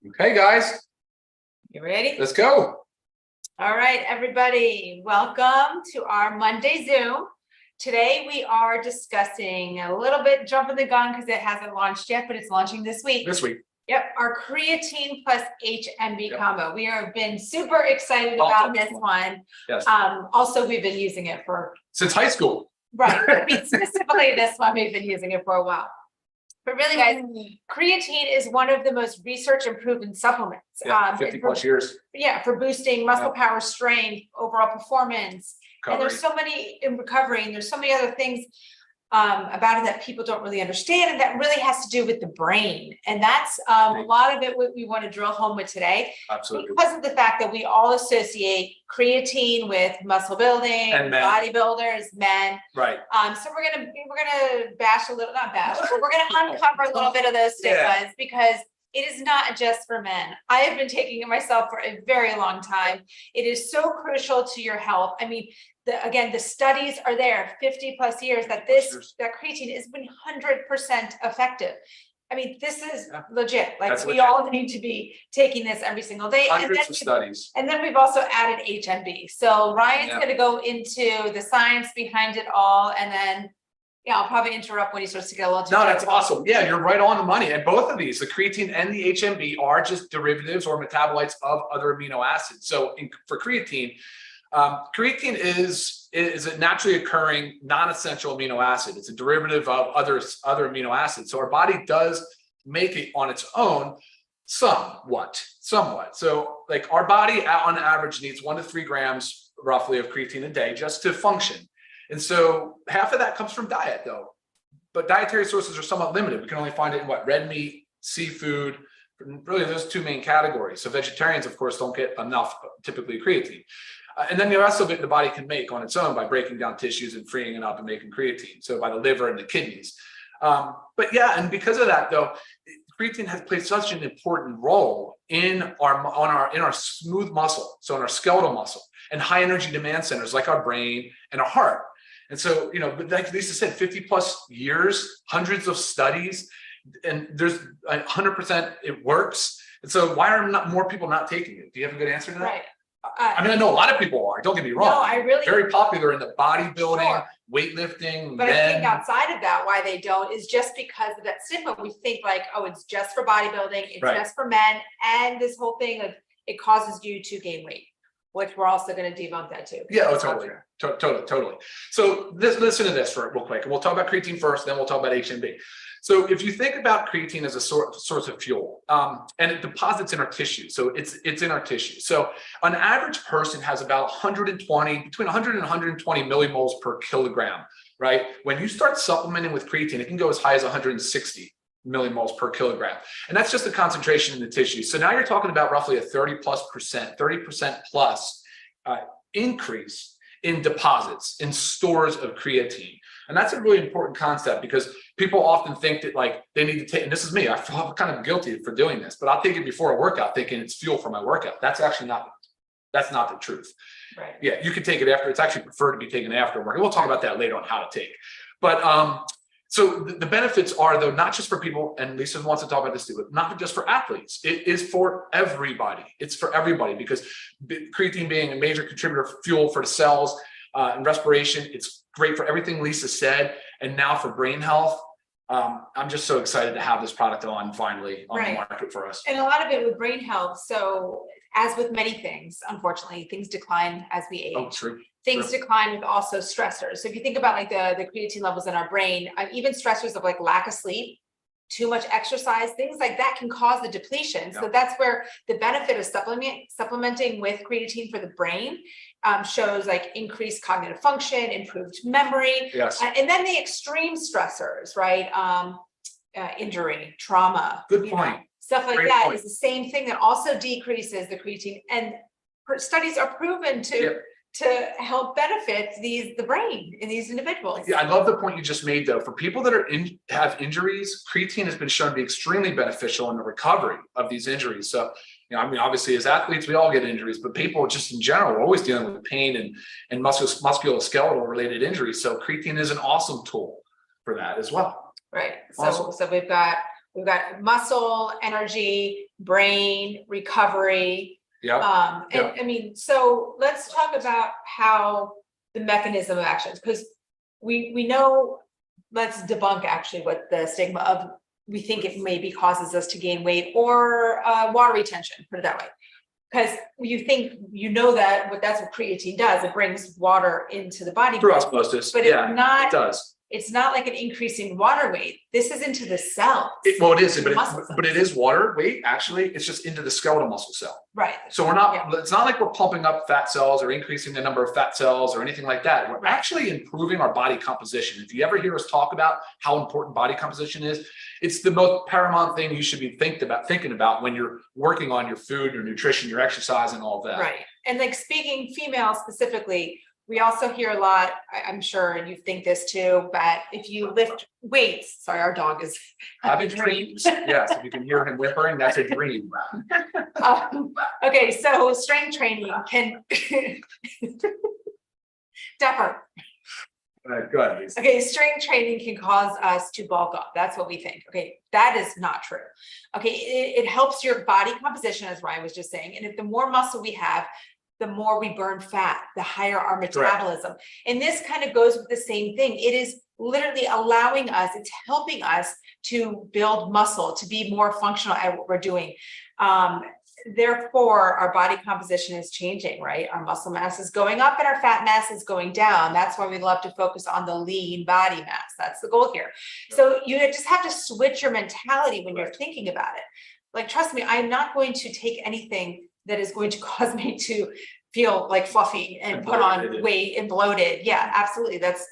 Okay, guys, You ready? let's go. All right, everybody, welcome to our Monday Zoom. Today we are discussing a little bit jumping the gun because it hasn't launched yet, but it's launching this week. Yep, our creatine plus HMB combo. We have been super excited about this one. Yes. Also, we've been using it for Since high school. right. I mean, specifically this one, we've been using it for a while. But really, guys, creatine is one of the most research and proven supplements. 50 plus years. Yeah, for boosting muscle power, strength, overall performance. Recovery. And there's so many in recovery, and there's so many other things about it that people don't really understand, and that really has to do with the brain. And that's a lot of it what we want to drill home with today. Absolutely. Because of the fact that we all associate creatine with muscle building, and bodybuilders, men. Right. So we're gonna bash a little, not bash, but we're gonna uncover a little bit of those stigmas because it is not just for men. I have been taking it myself for a very long time. It is so crucial to your health. I mean, again, the studies are there, 50 plus years that that creatine is 100% effective. I mean, this is legit. Like we all need to be taking this every single day. Hundreds of studies. And then we've also added HMB. So Ryan's going to go into the science behind it all, and then I'll probably interrupt when he starts to get a little too No, that's awesome. Yeah, you're right on the money. And both of these, the creatine and the HMB, are just derivatives or metabolites of other amino acids. So for creatine, creatine is a naturally occurring non-essential amino acid. It's a derivative of other amino acids. So our body does make it on its own somewhat. So like our body on average needs 1 to 3 grams roughly of creatine a day just to function. And so half of that comes from diet though, but dietary sources are somewhat limited. We can only find it in red meat, seafood, really those 2 main categories. So vegetarians, of course, don't get enough typically creatine. And then the rest of it the body can make on its own by breaking down tissues and freeing it up and making creatine. So by the liver and the kidneys. But yeah, and because of that though, creatine has played such an important role in our smooth muscle, so in our skeletal muscle and high energy demand centers like our brain and our heart. And so, but like Lisa said, 50 plus years, hundreds of studies, and there's 100% it works. And so why are not more people not taking it? Do you have a good answer to that? Right. I mean, I know a lot of people are, don't get me wrong. No, I really very popular in the bodybuilding, weightlifting. But I think outside of that, why they don't is just because of that stigma. We think like, oh, it's just for bodybuilding, it's just for men, and this whole thing of it causes you to gain weight, which we're also going to debunk that too. Yeah, totally. So listen to this real quick, and we'll talk about creatine first, then we'll talk about HMB. So if you think about creatine as a source of fuel, and it deposits in our tissue, so it's in our tissue. So an average person has about between 100 and 120 millimoles per kilogram, right? When you start supplementing with creatine, it can go as high as 160 millimoles per kilogram. And that's just the concentration in the tissue. So now you're talking about roughly a 30% plus increase in deposits, in stores of creatine. And that's a really important concept because people often think that like they need to take, and this is me, I feel kind of guilty for doing this, but I'll take it before a workout thinking it's fuel for my workout. That's actually not the truth. Right. Yeah, you can take it after. It's actually preferred to be taken after work. And we'll talk about that later on how to take. But so the benefits are though, not just for people, and Lisa wants to talk about this too, but not just for athletes. It is for everybody. It's for everybody because creatine being a major contributor of fuel for the cells and respiration, it's great for everything Lisa said. And now for brain health, I'm just so excited to have this product finally on the market for us. And a lot of it with brain health. So as with many things, unfortunately, things decline as we age. Oh, true. Things decline with also stressors. So if you think about like the creatine levels in our brain, even stressors of like lack of sleep, too much exercise, things like that can cause the depletion. So that's where the benefit of supplementing with creatine for the brain shows like increased cognitive function, improved memory. Yes. And then the extreme stressors, right? Injury, trauma. Good point. Stuff like that is the same thing that also decreases the creatine. And studies are proven to help benefit the brain in these individuals. Yeah, I love the point you just made though. For people that have injuries, creatine has been shown to be extremely beneficial in the recovery of these injuries. So, I mean, obviously as athletes, we all get injuries, but people just in general are always dealing with pain and musculoskeletal related injuries. So creatine is an awesome tool for that as well. Right. Awesome. So we've got we've got muscle, energy, brain, recovery. Yeah. And I mean, so let's talk about how the mechanism of actions, because we know, let's debunk actually what the stigma of, we think it maybe causes us to gain weight or water retention, put it that way. Because you think, that's what creatine does. It brings water into the body. Through osmosis. But it does. It's not like an increasing water weight. This is into the cells. Well, it is, but it is water weight. Actually, it's just into the skeletal muscle cell. Right. So we're not, it's not like we're pumping up fat cells or increasing the number of fat cells or anything like that. We're actually improving our body composition. If you ever hear us talk about how important body composition is, it's the most paramount thing you should be thinking about when you're working on your food, your nutrition, your exercise, and all of that. Right. And like speaking female specifically, we also hear a lot, I'm sure, and you think this too, but if you lift weights, sorry, our dog is having dreams. Yes, if you can hear him whimpering, that's a dream. Okay, so strength training can differ. Good. Okay, strength training can cause us to bulk up. That's what we think. Okay, that is not true. Okay, it helps your body composition, as Ryan was just saying. And if the more muscle we have, the more we burn fat, the higher our metabolism. Correct. And this kind of goes with the same thing. It is literally allowing us, it's helping us to build muscle, to be more functional at what we're doing. Therefore, our body composition is changing, right? Our muscle mass is going up and our fat mass is going down. That's why we love to focus on the lean body mass. That's the goal here. So you just have to switch your mentality when you're thinking about it. Like, trust me, I'm not going to take anything that is going to cause me to feel like fluffy and put on weight and bloated. Yeah, absolutely. That's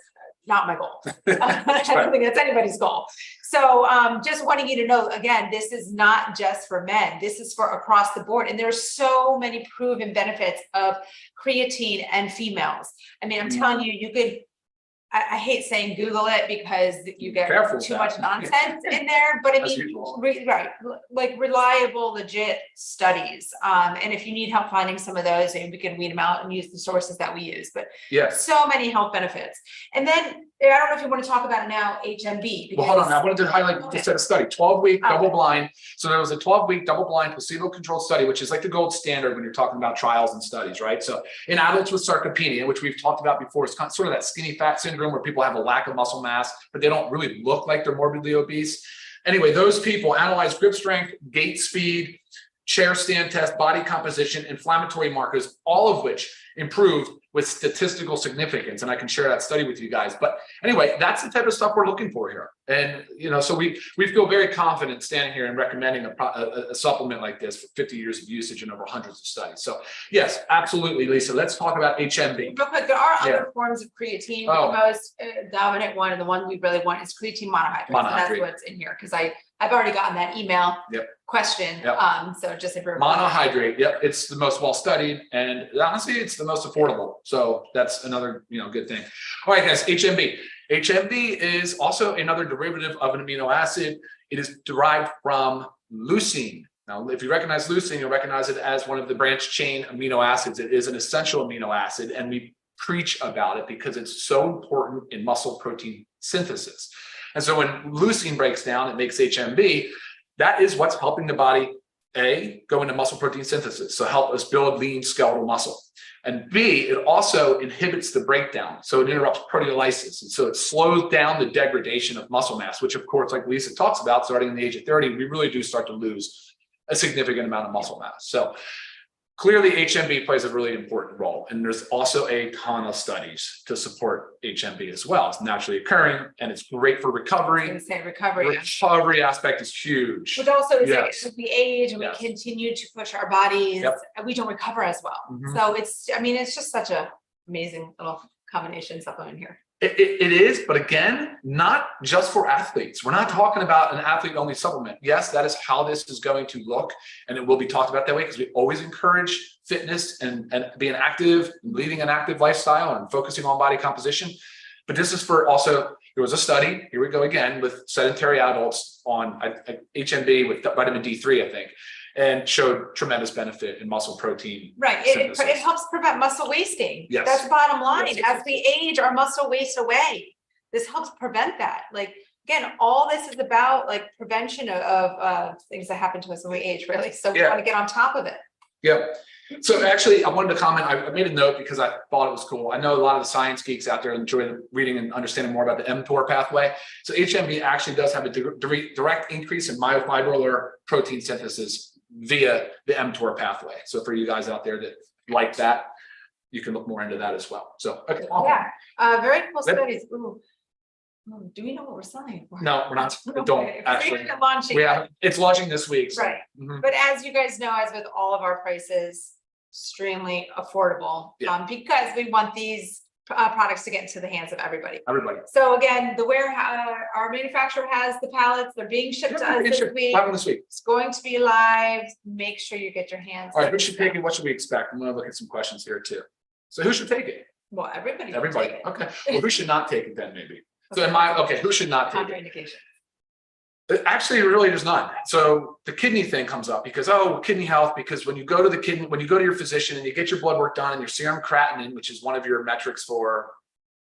not my goal. I don't think that's anybody's goal. So just wanting you to know, again, this is not just for men. This is for across the board. And there's so many proven benefits of creatine and females. I mean, I'm telling you, you could, I hate saying Google it because you get too much nonsense in there, but I mean, like reliable, legit studies. And if you need help finding some of those, maybe we can weed them out and use the sources that we use, but so many health benefits. And then I don't know if you want to talk about it now, HMB. Well, hold on. I wanted to highlight just a study, 12-week double blind. So there was a 12-week double blind placebo-controlled study, which is like the gold standard when you're talking about trials and studies, right? So in adults with sarcopenia, which we've talked about before, it's sort of that skinny fat syndrome where people have a lack of muscle mass, but they don't really look like they're morbidly obese. Anyway, those people analyzed grip strength, gait speed, chair stand test, body composition, inflammatory markers, all of which improved with statistical significance. And I can share that study with you guys. But anyway, that's the type of stuff we're looking for here. And, you know, so we feel very confident standing here and recommending a supplement like this for 50 years of usage and over hundreds of studies. So yes, absolutely, Lisa. Let's talk about HMB. Real quick, there are other forms of creatine. The most dominant one, and the one we really want, is creatine monohydrate. So that's what's in here, because I've already gotten that email question. So just if you're monohydrate, it's the most well-studied, and honestly, it's the most affordable. So that's another, good thing. All right, guys, HMB. HMB is also another derivative of an amino acid. It is derived from leucine. Now, if you recognize leucine, you'll recognize it as one of the branched chain amino acids. It is an essential amino acid, and we preach about it because it's so important in muscle protein synthesis. And so when leucine breaks down, it makes HMB. That is what's helping the body, A, go into muscle protein synthesis, so help us build lean skeletal muscle. And B, it also inhibits the breakdown. So it interrupts proteolysis. And so it slows down the degradation of muscle mass, which of course, like Lisa talks about, starting in the age of 30, we really do start to lose a significant amount of muscle mass. So clearly HMB plays a really important role. And there's also a ton of studies to support HMB as well. It's naturally occurring and it's great for recovery. I was going to say recovery. Recovery aspect is huge. Which also is like, as we age and we continue to push our bodies, we don't recover as well. So it's just such an amazing little combination supplement here. It is, but again, not just for athletes. We're not talking about an athlete-only supplement. Yes, that is how this is going to look, and it will be talked about that way because we always encourage fitness and being active, and leading an active lifestyle and focusing on body composition. But this is for also, there was a study, here we go again, with sedentary adults on HMB with vitamin D3, I think, and showed tremendous benefit in muscle protein. Right. It helps prevent muscle wasting. Yes. That's the bottom line. Yes. As we age, our muscle wastes away. This helps prevent that. Like, again, all this is about like prevention of things that happen to us when we age, really. So we want to get on top of it. Yep. So actually, I wanted to comment. I made a note because I thought it was cool. I know a lot of the science geeks out there enjoy reading and understanding more about the mTOR pathway. So HMB actually does have a direct increase in myofibrillar protein synthesis via the mTOR pathway. So for you guys out there that like that, you can look more into that as well. So, okay. Yeah, very cool studies. Ooh. Do we know what we're selling for? No, we're not. Don't actually. It's launching this week. So. Right. But as you guys know, as with all of our prices, extremely affordable, because we want these products to get into the hands of everybody. So again, the warehouse, our manufacturer has the pallets. They're being shipped to us this week. It's going to be live. Make sure you get your hands. All right, who should take it? What should we expect? I'm going to look at some questions here too. So who should take it? Well, everybody. Okay. Well, who should not take it then? Maybe. So who should not take it? Actually, really, there's none. So the kidney thing comes up because, kidney health, because when you go to your physician and you get your blood work done and your serum creatinine, which is one of your metrics for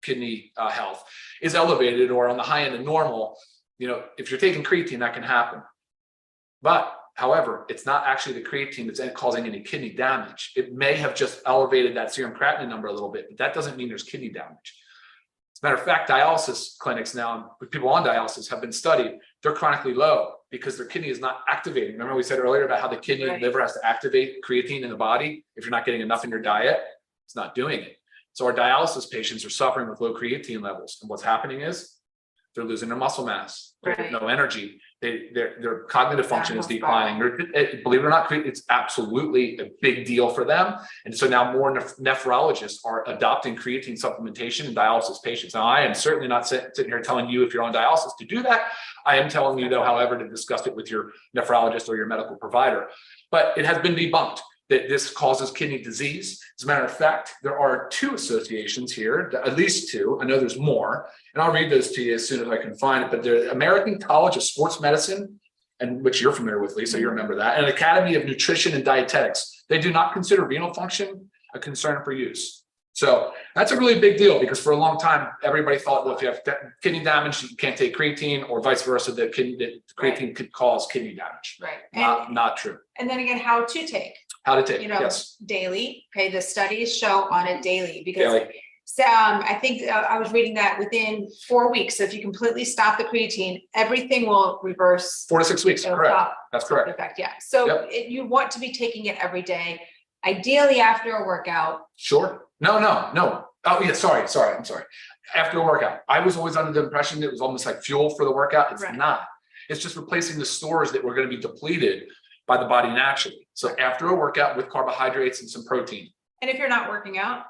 kidney health, is elevated or on the high end of normal, if you're taking creatine, that can happen. But however, it's not actually the creatine that's causing any kidney damage. It may have just elevated that serum creatinine number a little bit, but that doesn't mean there's kidney damage. Matter of fact, dialysis clinics now, people on dialysis have been studied. They're chronically low because their kidney is not activating. Remember we said earlier about how the kidney and liver has to activate creatine in the body. If you're not getting enough in your diet, it's not doing it. So our dialysis patients are suffering with low creatine levels. And what's happening is they're losing their muscle mass. They have no energy. Their cognitive function is declining. Believe it or not, it's absolutely a big deal for them. And so now more nephrologists are adopting creatine supplementation in dialysis patients. Now, I am certainly not sitting here telling you if you're on dialysis to do that. I am telling you, though, however, to discuss it with your nephrologist or your medical provider. But it has been debunked that this causes kidney disease. As a matter of fact, there are 2 associations here, at least 2. I know there's more, and I'll read those to you as soon as I can find it. But the American College of Sports Medicine, and which you're familiar with, Lisa, you remember that, and Academy of Nutrition and Dietetics, they do not consider renal function a concern for use. So that's a really big deal because for a long time, everybody thought, well, if you have kidney damage, you can't take creatine, or vice versa, that creatine could cause kidney damage. Right. Not true. And then again, how to take. Yes. Daily. Okay. The studies show on it daily because I think I was reading that within 4 weeks. So if you completely stop the creatine, everything will reverse. 4 to 6 weeks. Correct. That's correct. Effect. Yeah. So you want to be taking it every day, ideally after a workout. Sure. No. Oh yeah. Sorry. I'm sorry. After a workout, I was always under the impression that it was almost like fuel for the workout. It's not. It's just replacing the stores that were going to be depleted by the body naturally. So after a workout with carbohydrates and some protein. And if you're not working out,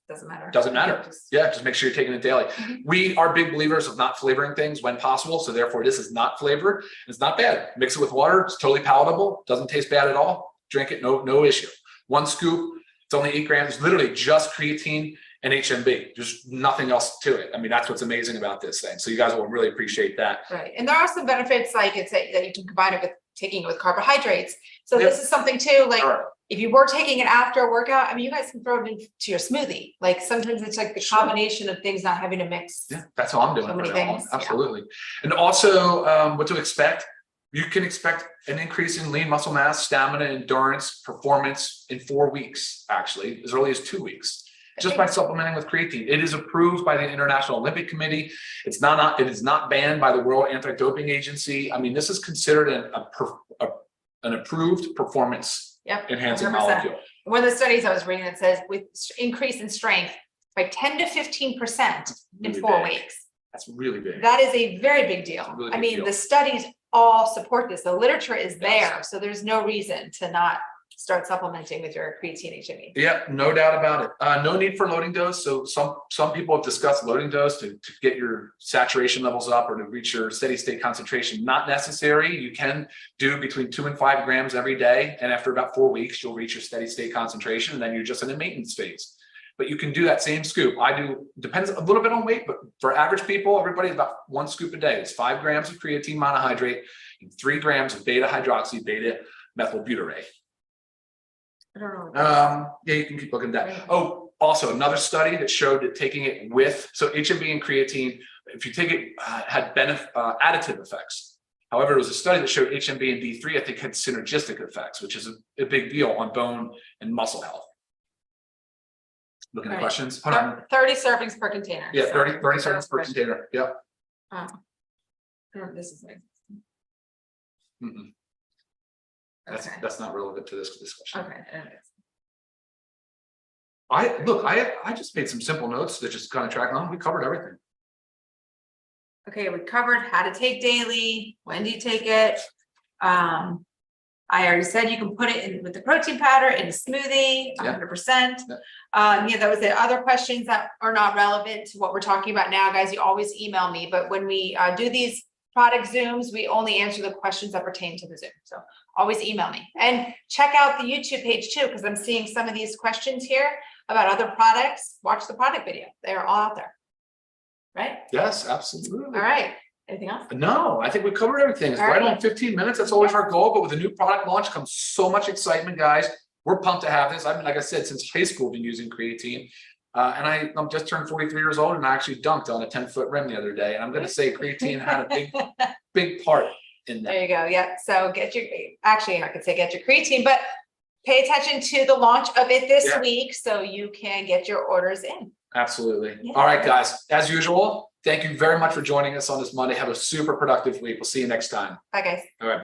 doesn't matter. Just make sure you're taking it daily. We are big believers of not flavoring things when possible. So therefore this is not flavored. It's not bad. Mix it with water. It's totally palatable. Doesn't taste bad at all. Drink it. No issue. 1 scoop. It's only 8 grams, literally just creatine and HMB. There's nothing else to it. I mean, that's what's amazing about this thing. So you guys will really appreciate that. Right. And there are some benefits, like that you can combine it with taking it with carbohydrates. So this is something too, like if you were taking it after a workout, I mean, you guys can throw it into your smoothie. Like sometimes it's like the combination of things, not having to mix. Yeah, that's all I'm doing. So many things. Absolutely. And also what to expect. You can expect an increase in lean muscle mass, stamina, endurance, performance in 4 weeks, actually, as early as 2 weeks, just by supplementing with creatine. It is approved by the International Olympic Committee. It is not banned by the World Anti-Doping Agency. I mean, this is considered an approved performance enhancing 100%. Molecule. One of the studies I was reading that says with increase in strength by 10 to 15% in 4 weeks. That's really big. That is a very big deal. Really big deal. The studies all support this. The literature is there. So there's no reason to not start supplementing with your creatine HMB. Yeah, no doubt about it. No need for loading dose. So some people have discussed loading dose to get your saturation levels up or to reach your steady state concentration. Not necessary. You can do between 2 and 5 grams every day. And after about 4 weeks, you'll reach your steady state concentration. And then you're just in a maintenance phase. But you can do that same scoop. Depends a little bit on weight, but for average people, everybody about 1 scoop a day. It's 5 grams of creatine monohydrate and 3 grams of beta hydroxy beta methylbutyrate. I don't know. Yeah, you can keep looking at that. Oh, also another study that showed that taking it with, so HMB and creatine if you take it, had additive effects. However, it was a study that showed HMB and D3, I think, had synergistic effects, which is a big deal on bone and muscle health. Looking at questions. Hold on. 30 servings per container. Yeah, 30 servings per container. Yep. This is like. Mm-mm. Okay. That's not relevant to this discussion. Okay. I just made some simple notes that just kind of track on. We covered everything. Okay, we covered how to take daily, when do you take it? I already said you can put it in with the protein powder in a smoothie, 100%. Yeah, that was the other questions that are not relevant to what we're talking about now, guys. You always email me, but when we do these product Zooms, we only answer the questions that pertain to the Zoom. So always email me and check out the YouTube page too, because I'm seeing some of these questions here about other products. Watch the product video. They're all out there. Right? Yes, absolutely. All right. Anything else? No, I think we covered everything. It's right on 15 minutes. That's always our goal. But with a new product launch comes so much excitement, guys. We're pumped to have this. I mean, like I said, since high school, I've been using creatine. And I'm just turned 43 years old, and I actually dunked on a 10-foot rim the other day. And I'm going to say creatine had a big part in that. There you go. Yeah. So get your creatine, but pay attention to the launch of it this week so you can get your orders in. Absolutely. Yeah. All right, guys. As usual, thank you very much for joining us on this Monday. Have a super productive week. We'll see you next time. Bye, guys. All right.